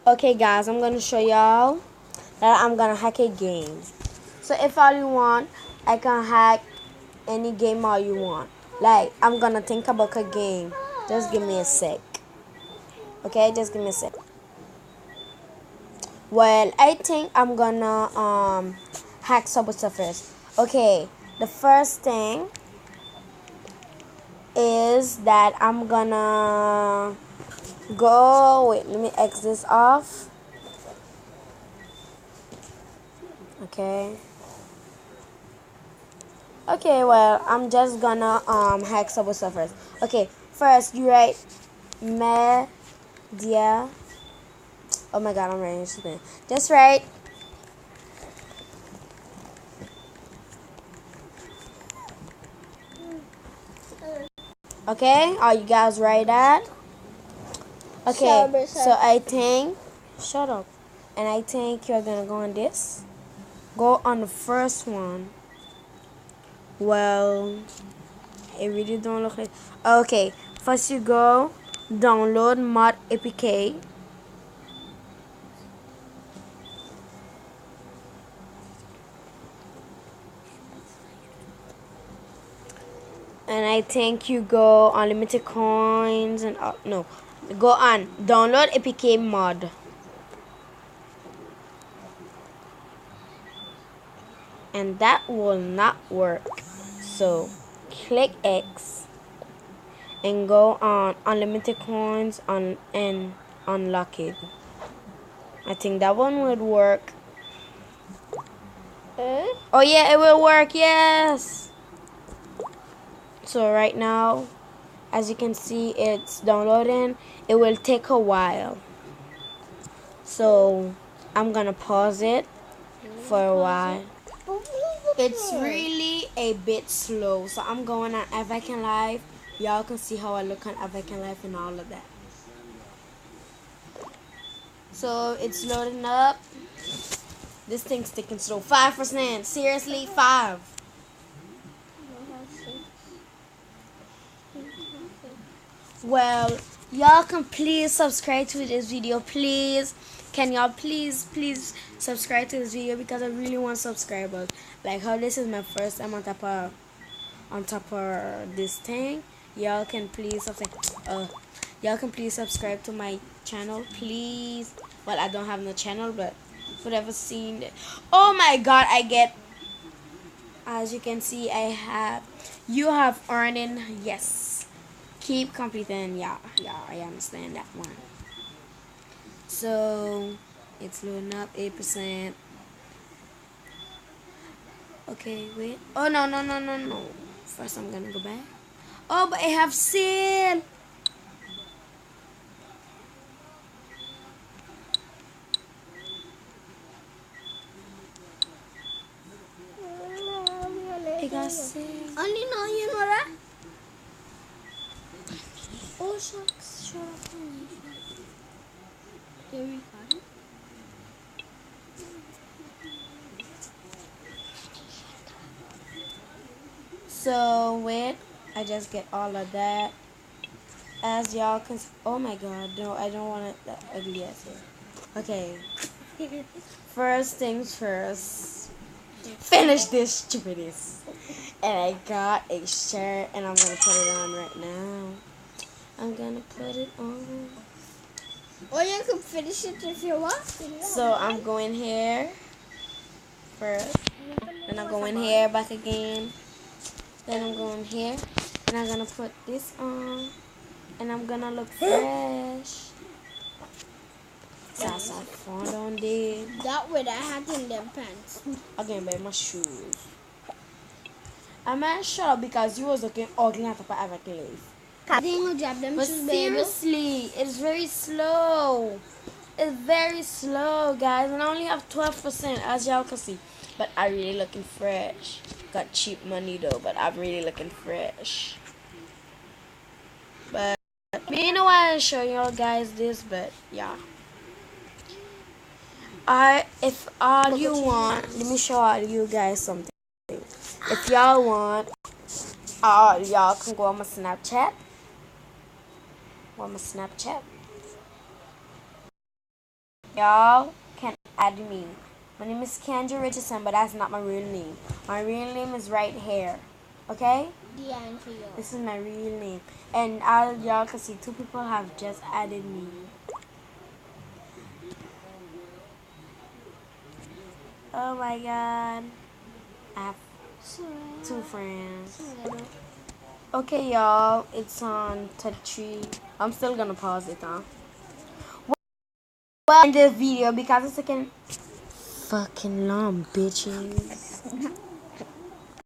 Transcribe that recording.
Okay guys, I'm gonna show y'all that I'm gonna hack a game. So if all you want, I can hack any game all you want. Like I'm gonna think about a game. Just give me a sec. Okay, just give me a sec. Well, I think I'm gonna hack Subway first. Okay, the first thing is that I'm gonna go. Wait, let me X this off. Okay. Okay, well, I'm just gonna hack Subway first. Okay, first you write media. Oh my god, I'm writing something. Just write okay. Are you guys write that? Okay, so I think shut up. And I think you're gonna go on this. Go on the first one. Well, it really don't look like. Okay, first you go download mod APK. And I think you go unlimited coins and no, go on download APK mod. And that will not work. So click X and go on unlimited coins on and unlock it. I think that one would work. Oh yeah, it will work. Yes. So right now, as you can see, it's downloading. It will take a while. So I'm gonna pause it for a while. It's really a bit slow. So I'm going on Avakin Live. Y'all can see how I look on Avakin Live and all of that. So it's loading up. This thing's taking slow. 5%. Seriously, 5. Well, y'all can please subscribe to this video, please. Can y'all please subscribe to this video because I really want subscribers. Like how this is my first time on top of this thing. Y'all can please subscribe to my channel, please. Well, I don't have no channel, but whatever seen it. Oh my god, I get. As you can see, you have earning. Yes, keep completing. Yeah, I understand that one. So it's loading up 8%. Okay, wait. Oh no. First I'm gonna go back. Oh, but I have sale. I got sale. Only know you know that? Oh shucks, shut up. Here we go. So wait, I just get all of that. As y'all can, oh my god, no, I don't want it that ugly as it. Okay, first things first. Finish this stupidness. And I got a shirt, and I'm gonna put it on right now. I'm gonna put it on. Or you can finish it if you want. So I'm going here first, then I'm going here back again, then I'm going here, and I'm gonna put this on, and I'm gonna look fresh. That's I found on there. That way I had in them pants. Again, buy my shoes. I might shut up because you was looking ugly at the top of every life. Didn't grab them But shoes, baby. seriously, it's very slow. It's very slow, guys, and I only have 12%, as y'all can see. But I really looking fresh. Got cheap money though, but I'm really looking fresh. But you know why I show y'all guys this, but yeah. If all you want, let me show all you guys something. If y'all want, y'all can go on my Snapchat. On my Snapchat. y'all can add me. My name is Kendra Richardson, but that's not my real name. My real name is right here. Okay? D'Angelo. This is my real name. And y'all can see 2 people have just added me. Oh my god. I have 2 friends. Okay, y'all. It's on 33. I'm still gonna pause it, huh? Well, in this video because it's taking fucking long, bitches.